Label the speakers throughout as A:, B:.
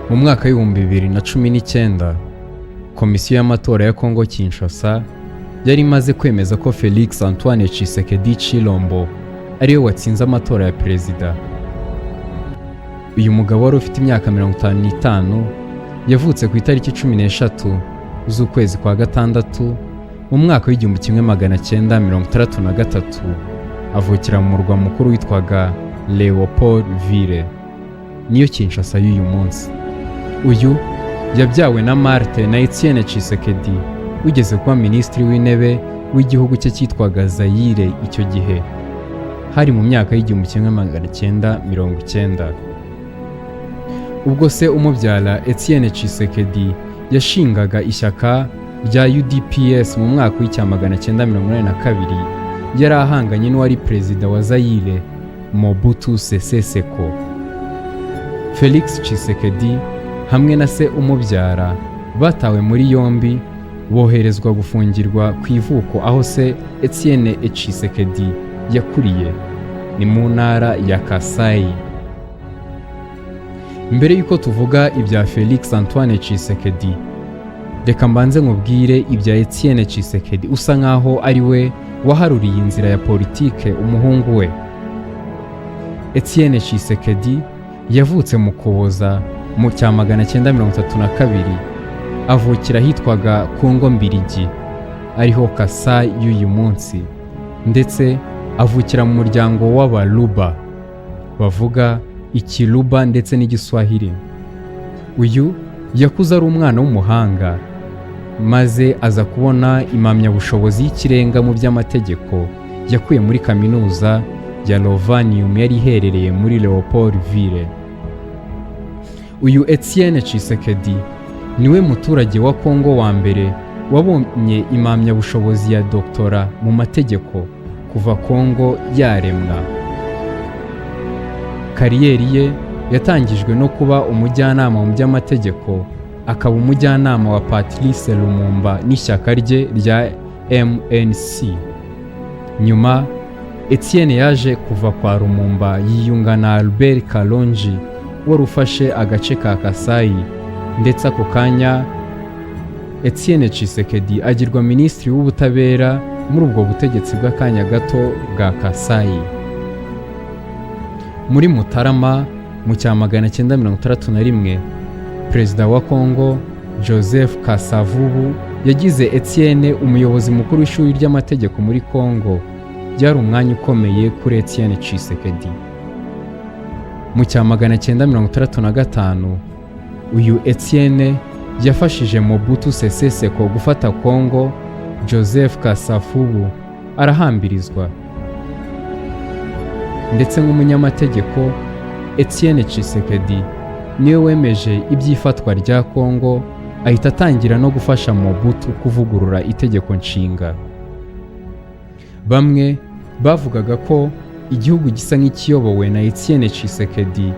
A: Mu mwaka w'ibihumbi 2019 komisiyo y'amatora ya Kongo Kinshasa yari imaze kwemeza ko Felix Antoine Tshisekedi Tshilombo ariwe watsinze amatora ya perezida. Uyu mugabo wari ufite imyaka 55 yavutse ku itariki 13 z'ukwezi kwa gatandatu mu mwaka w'1963 avukira mu murwa mukuru witwaga Leopoldville, niyo Kinshasa y'uyu munsi. Uyu yabyawe na Marthe na Etienne Tshisekedi wigeze kuba minisitiri w'intebe w'igihugu cye cyitwaga Zaire icyo gihe, hari mu myaka y'1990. Ubwo se umubyara Etienne Tshisekedi yashingaga ishyaka rya UDPS mu mwaka w'1982, yari ahanganye n'uwari perezida wa Zaire Mobutu Sese Seko. Felix Tshisekedi hamwe na se umubyara batawe muri yombi, boherezwa gufungirwa ku ivuko aho se Etienne Tshisekedi yakuriye, ni mu ntara ya Kasai. Mbere yuko tuvuga ibya Felix Antoine Tshisekedi, reka mbanze nkubwire ibya Etienne Tshisekedi usa nkaho ari we waharuriye inzira ya politike umuhungu we. Etienne Tshisekedi yavutse mu Kuboza mu cya 1932, avukira hitwaga Kongo Mbirigi ariho Kasai y'uyu munsi, ndetse avukira mu muryango w'Abaluba bavuga Ikiluba ndetse n'Igiswahili. Uyu yakuze ari umwana w'umuhanga, maze aza kubona impamyabushobozi y'ikirenga mu by'amategeko yakuye muri kaminuza ya Lovanium yari iherereye muri Leopoldville. Uyu Etienne Tshisekedi niwe muturage wa Kongo wa mbere wabonye impamyabushobozi ya doktora mu mategeko kuva Kongo yaremwa. Kariyeri ye yatangijwe no kuba umujyanama mu by'amategeko, akaba umujyanama wa Patrice Lumumba n'ishyaka rye rya MNC. Nyuma Etienne yaje kuva kwa Lumumba yiyunga na Albert Kalonji wari ufashe agace ka Kasai, ndetse ako kanya Etienne Tshisekedi agirwa minisitiri w'ubutabera muri ubwo butegetsi bw'akanya gato bwa Kasai. Muri Mutarama mu cya 1961, perezida wa Kongo Joseph Kasavubu yagize Etienne umuyobozi mukuru w'ishuri ry'amategeko muri Kongo. Byari umwanya ukomeye kuri Etienne Tshisekedi. Mu cya 1965, uyu Etienne yafashije Mobutu Sese Seko gufata Kongo. Joseph Kasavubu arahambirizwa, ndetse nk'umunyamategeko Etienne Tshisekedi niwe wemeje iby'ifatwa rya Kongo, ahita atangira no gufasha Mobutu kuvugurura itegeko nshinga. Bamwe bavugaga ko igihugu gisa nk'ikiyobowe na Etienne Tshisekedi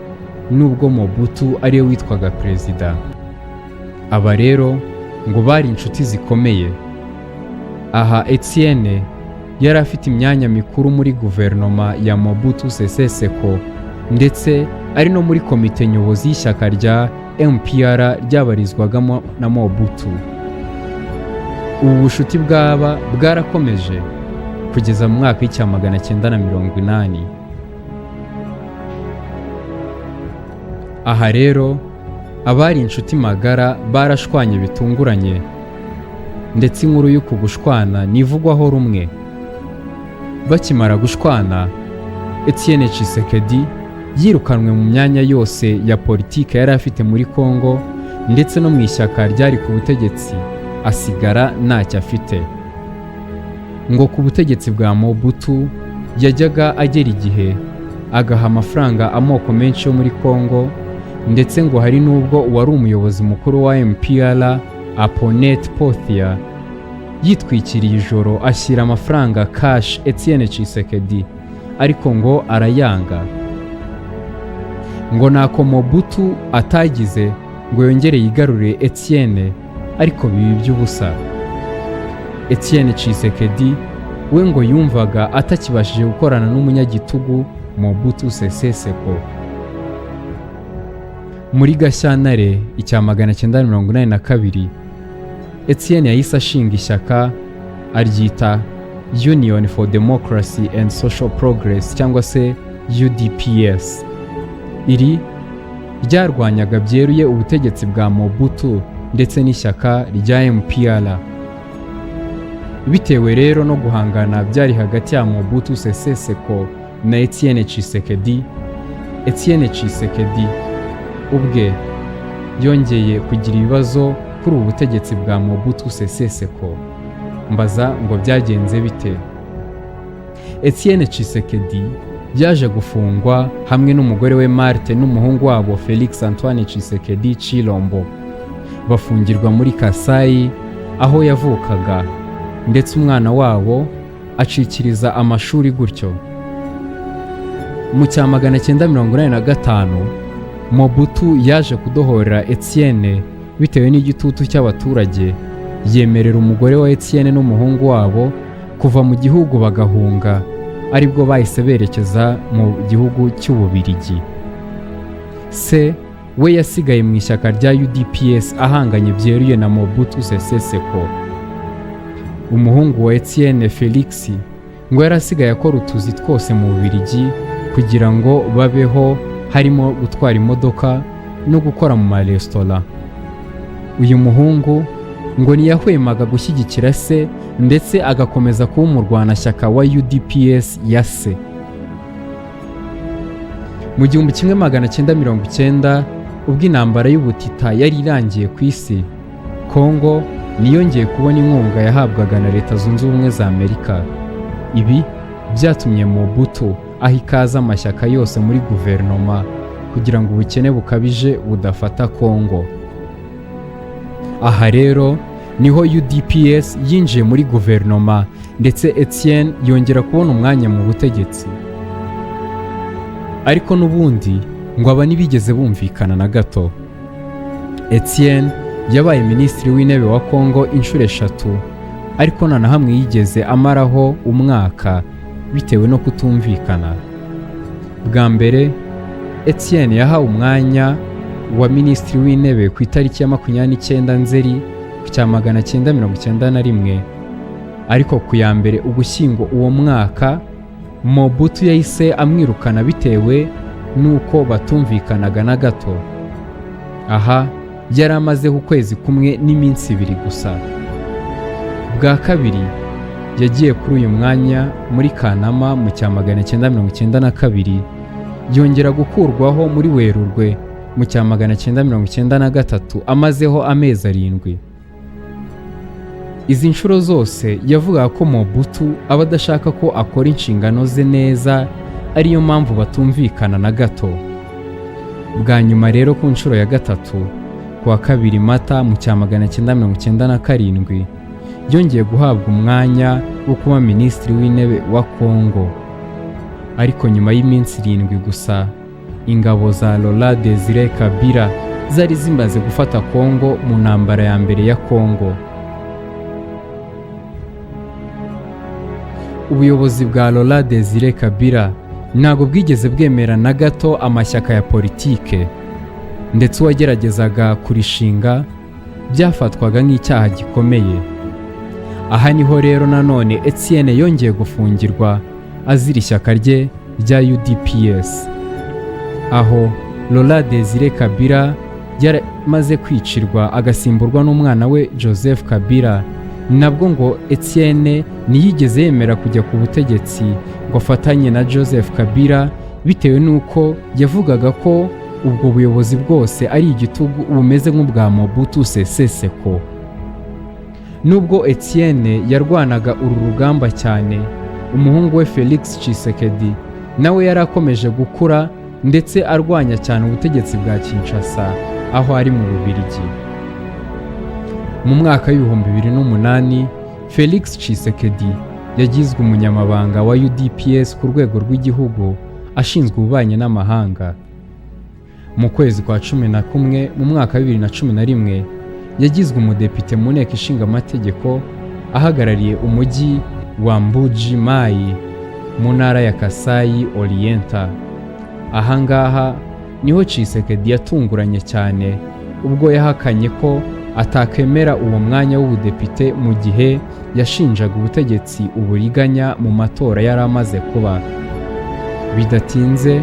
A: nubwo Mobutu ariwe witwaga perezida. Aba rero ngo bari inshuti zikomeye. Aha Etienne yari afite imyanya mikuru muri guverinoma ya Mobutu Sese Seko, ndetse ari no muri komite nyobozi y'ishyaka rya MPR ryabarizwagamo na Mobutu. Ubu bushuti bwaba bwarakomeje kugeza mu mwaka w'1980. Aha rero abari inshuti magara barashwanye bitunguranye, ndetse inkuru y'uku gushwana nivugwaho rumwe. Bakimara gushwana, Etienne Tshisekedi yirukanwe mu myanya yose ya politike yari afite muri Kongo, ndetse no mu ishyaka ryari ku butegetsi asigara ntacyo afite. Ngo ku butegetsi bwa Mobutu yajyaga agera igihe agaha amafaranga amoko menshi yo muri Kongo, ndetse ngo hari n'ubwo uwari umuyobozi mukuru wa MPR Aponet Pothia yitwikiriye ijoro ashyira amafaranga cash Etienne Tshisekedi, ariko ngo arayanga. Ngo nako Mobutu atagize ngo yongere yigarurire Etienne, ariko bibi by'ubusa. Etienne Tshisekedi we ngo yumvaga atakibashije gukorana n'umunyagitugu Mobutu Sese Seko. Muri Gashyantare icya 1982 Etienne yahise ashinga ishyaka aryita Union for Democracy and Social Progress cyangwa se UDPS. Iri ryarwanyaga byeruye ubutegetsi bwa Mobutu ndetse n'ishyaka rya MPR. Bitewe rero no guhangana byari hagati ya Mobutu Sese Seko na Etienne Tshisekedi, Etienne Tshisekedi ubwe yongeye kugira ibibazo kuri ubu butegetsi bwa Mobutu Sese Seko. Mbaza ngo byagenze bite? Etienne Tshisekedi yaje gufungwa hamwe n'umugore we Marthe n'umuhungu wabo Felix Antoine Tshisekedi Chilombo. Bafungirwa muri Kasai aho yavukaga, ndetse umwana wabo acikiriza amashuri gutyo. Mu cya 1985 Mobutu yaje kudohorera Etienne bitewe n'igitutu cy'abaturage, yemerera umugore wa Etienne n'umuhungu wabo kuva mu gihugu bagahunga, aribwo bahise berekeza mu gihugu cy'Ububiligi. Se we yasigaye mu ishyaka rya UDPS ahanganye byeruye na Mobutu Sese Seko. Umuhungu wa Etienne Felix ngo yarasigaye akora utuzi twose mu Bubiligi kugira ngo babeho, harimo gutwara imodoka no gukora mu maresitora. Uyu muhungu ngo ntiyahwemaga gushyigikira se ndetse agakomeza kuba umurwanashyaka wa UDPS ya se. Mu 1990 ubwo intambara y'ubutita yari irangiye ku isi, Kongo niyongeye kubona inkunga yahabwaga na Leta Zunze Ubumwe za Amerika. Ibi byatumye Mobutu aho ikaza amashyaka yose muri guverinoma kugira ngo ubukene bukabije budafata Kongo. Aha rero niho UDPS yinjiye muri guverinoma, ndetse Etienne yongera kubona umwanya mu butegetsi. Ariko n'ubundi ngo aba ntibigeze bumvikana na gato. Etienne yabaye minisitiri w'intebe wa Kongo inshuro 3, ariko nta na hamwe yigeze amaraho umwaka bitewe no kutumvikana. Bwa mbere Etienne yahawe umwanya wa minisitiri w'intebe ku itariki ya 29 Nzeri cya 1991, ariko ku ya mbere Ugushyingo uwo mwaka Mobutu yahise amwirukana bitewe nuko batumvikanaga na gato. Aha yari amazeho ukwezi kumwe n'iminsi 2 gusa. Bwa kabiri yagiye kuri uyu mwanya muri Kanama mu cya 1992, yongera gukurwaho muri Werurwe mu cya 1993 amazeho amezi 7. Izi nshuro zose yavugaga ko Mobutu aba adashaka ko akora inshingano ze neza, ariyo mpamvu batumvikana na gato. Bwa nyuma rero ku nshuro ya 3 kuwa 2 Mata mu cya 1997 yongeye guhabwa umwanya wo kuba minisitiri w'intebe wa Kongo. Ariko nyuma y'iminsi 7 gusa ingabo za Laurent Désiré Kabila zari zimaze gufata Kongo mu ntambara ya mbere ya Kongo. Ubuyobozi bwa Laurent Désiré Kabila ntabwo bwigeze bwemera na gato amashyaka ya politike, ndetse uwageragezaga kurishinga byafatwaga nk'icyaha gikomeye. Aha niho rero nanone Etienne yongeye gufungirwa azira ishyaka rye rya UDPS, aho Laurent Désiré Kabila yaramaze kwicirwa agasimburwa n'umwana we Joseph Kabila. Nabwo ngo Etienne ntiyigeze yemera kujya ku butegetsi ngo afatanye na Joseph Kabila, bitewe n'uko yavugaga ko ubwo buyobozi bwose ari igitugu bumeze nk'ubwa Mobutu Sese Seko. Nubwo Etienne yarwanaga uru rugamba cyane, umuhungu we Felix Tshisekedi nawe yarakomeje gukura ndetse arwanya cyane ubutegetsi bwa Kinshasa aho ari mu Bubiligi. Mu mwaka w'2008 Felix Tshisekedi yagizwe umunyamabanga wa UDPS ku rwego rw'igihugu ashinzwe ububanyi n'amahanga. Mu kwezi kwa 11 mu mwaka wa 2011 yagizwe umudepite mu nteko ishinga amategeko ahagarariye umujyi wa Mbuji Mayi mu ntara ya Kasai Oriental. Ahangaha niho Tshisekedi yatunguranye cyane ubwo yahakanye ko atakemera uwo mwanya w'ubudepite mu gihe yashinjaga ubutegetsi uburiganya mu matora yari amaze kuba. Bidatinze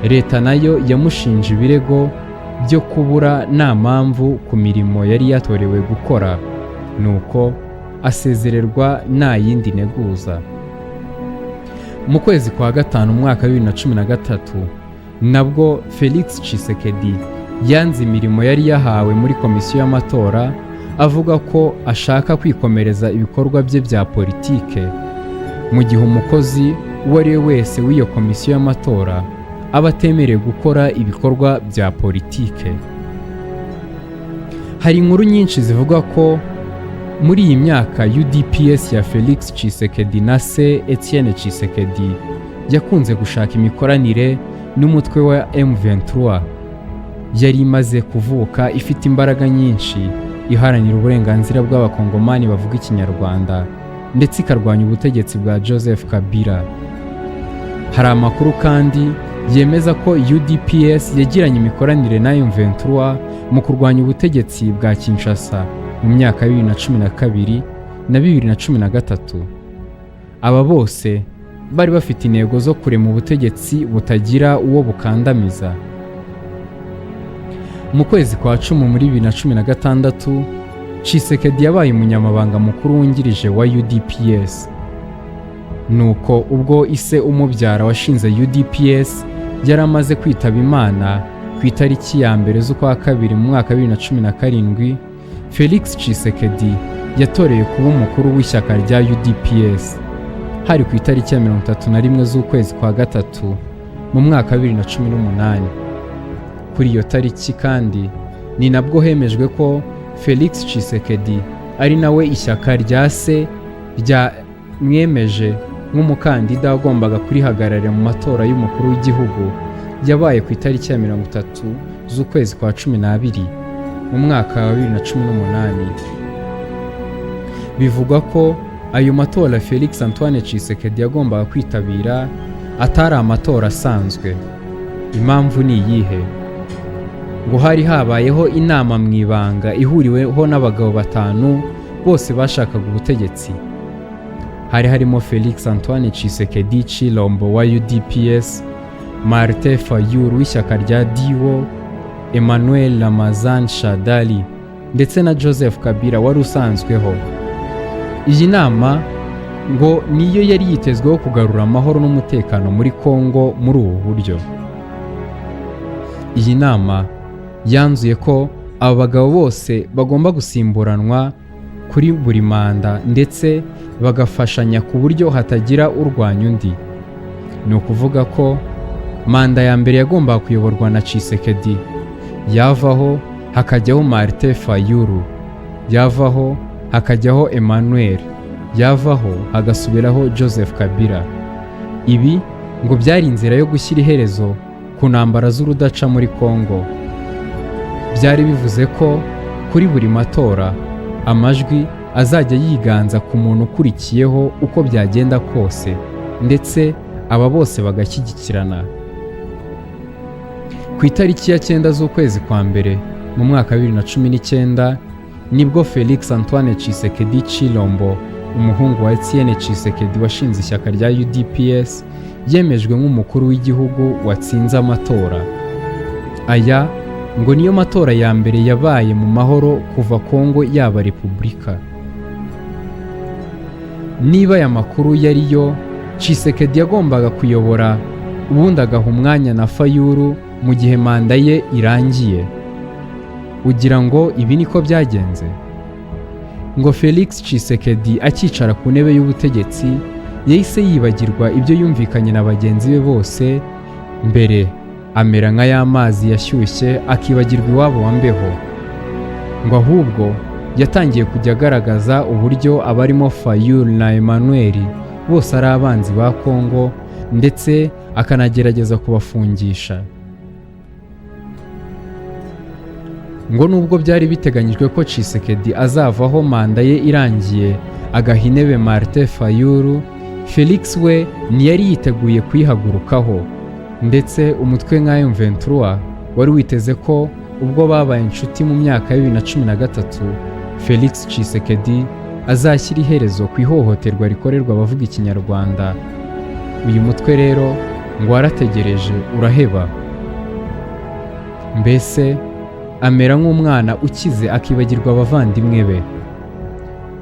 A: leta nayo yamushinje ibirego byo kubura nta mpamvu ku mirimo yari yatorewe gukora, nuko asezererwa nta yindi nteguza. Mu kwezi kwa gatanu umwaka wa 2013 nabwo Felix Tshisekedi yanze imirimo yari yahawe muri komisiyo y'amatora avuga ko ashaka kwikomereza ibikorwa bye bya politike, mu gihe umukozi uwo ari we wese w'iyo komisiyo y'amatora aba atemerewe gukora ibikorwa bya politike. Hari inkuru nyinshi zivuga ko muri iyi myaka UDPS ya Felix Tshisekedi na se Etienne Tshisekedi yakunze gushaka imikoranire n'umutwe wa M23 yari imaze kuvuka ifite imbaraga nyinshi iharanira uburenganzira bw'abakongomani bavuga ikinyarwanda ndetse ikarwanya ubutegetsi bwa Joseph Kabila. Hari amakuru kandi yemeza ko UDPS yagiranye imikoranire na M23 mu kurwanya ubutegetsi bwa Kinshasa mu myaka ya 2012 na 2013. Aba bose bari bafite intego zo kurema ubutegetsi butagira uwo bukandamiza. Mu kwezi kwa 10 muri 2016 Tshisekedi yabaye umunyamabanga mukuru wungirije wa UDPS. Nuko ubwo ise umubyara washinze UDPS yari amaze kwitaba Imana ku itariki ya mbere z'ukwa kabiri mu mwaka wa 2017, Felix Tshisekedi yatoreye kuba umukuru w'ishyaka rya UDPS hari ku itariki ya 31 z'ukwezi kwa gatatu mu mwaka wa 2018. Kuri iyo tariki kandi ni nabwo hemejwe ko Felix Tshisekedi ari nawe ishyaka rya se rya mwemeje nk'umukandida wagombaga kurihagararira mu matora y'umukuru w'igihugu yabaye ku itariki ya 30 z'ukwezi kwa 12 mu mwaka wa 2018. Bivugwa ko ayo matora Felix Antoine Tshisekedi yagombaga kwitabira atari amatora asanzwe. Impamvu ni iyihe? Ngo hari habayeho inama mu ibanga ihuriweho n'abagabo batanu bose bashakaga ubutegetsi. Hari harimo Felix Antoine Tshisekedi Tshilombo wa UDPS, Martin Fayulu w'ishyaka rya Diwo, Emmanuel Ramazan Shadari ndetse na Joseph Kabila wari usanzweho. Iyi nama ngo niyo yari yitezweho kugarura amahoro n'umutekano muri Kongo muri ubu buryo. Iyi nama yanzuye ko aba bagabo bose bagomba gusimburanwa kuri buri manda ndetse bagafashanya ku buryo hatagira urwanya undi. Ni ukuvuga ko manda ya mbere yagombaga kuyoborwa na Tshisekedi, yavaho hakajyaho Martin Fayulu, yavaho hakajyaho Emmanuel, yavaho hagasubiraho Joseph Kabila. Ibi ngo byari inzira yo gushyira iherezo ku ntambara z'urudaca muri Kongo. Byari bivuze ko kuri buri matora amajwi azajya yiganza ku muntu ukurikiyeho uko byagenda kose, ndetse aba bose bagashyigikirana. Ku itariki ya 9 z'ukwezi kwa mbere mu mwaka wa 2019 nibwo Felix Antoine Tshisekedi Tshilombo, umuhungu wa Etienne Tshisekedi washinze ishyaka rya UDPS, yemejwe nk'umukuru w'igihugu watsinze amatora. Aya ngo niyo matora ya mbere yabaye mu mahoro kuva Kongo yaba repubulika. Niba aya makuru yariyo, Tshisekedi yagombaga kuyobora ubundi agaha umwanya na Fayulu mu gihe manda ye irangiye. Ugira ngo ibi niko byagenze? Ngo Felix Tshisekedi akicara ku ntebe y'ubutegetsi yahise yibagirwa ibyo yumvikanye na bagenzi be bose mbere, amera nka y'amazi yashyushye akibagirwa iwabo wa mbeho. Ngo ahubwo yatangiye kujya agaragaza uburyo abarimo Fayulu na Emmanuel bose ari abanzi ba Kongo, ndetse akanagerageza kubafungisha. Ngo nubwo byari biteganyijwe ko Tshisekedi azavaho manda ye irangiye agaha intebe Martin Fayulu, Felix we ntiyari yiteguye kuyihagurukaho, ndetse umutwe nka M23 wari witeze ko ubwo babaye inshuti mu myaka ya 2013 Felix Tshisekedi azashyira iherezo ku ihohoterwa rikorerwa abavuga ikinyarwanda. Uyu mutwe rero ngo warategereje uraheba. Mbese amera nk'umwana ukize akibagirwa abavandimwe be.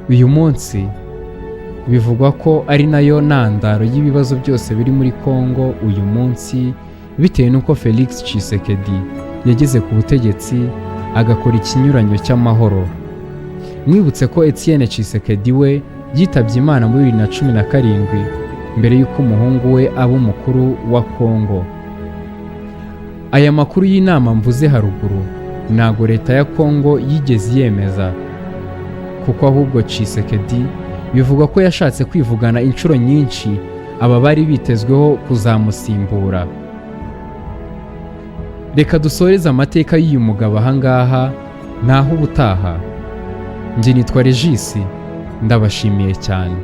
A: Uyu munsi bivugwa ko ari nayo ntandaro y'ibibazo byose biri muri Kongo uyu munsi, bitewe n'uko Felix Tshisekedi yageze ku butegetsi agakora ikinyuranyo cy'amahoro. Mwibutse ko Etienne Tshisekedi we yitabye Imana muri 2017 mbere y'uko umuhungu we aba umukuru wa Kongo. Aya makuru y'inama mvuze haruguru ntago leta ya Kongo yigeze yemeza, kuko ahubwo Tshisekedi bivugwa ko yashatse kwivugana inshuro nyinshi aba bari bitezweho kuzamusimbura. Reka dusoreze amateka y'uyu mugabo ahangaha, naho ubutaha. Njye nitwa Regis, ndabashimiye cyane.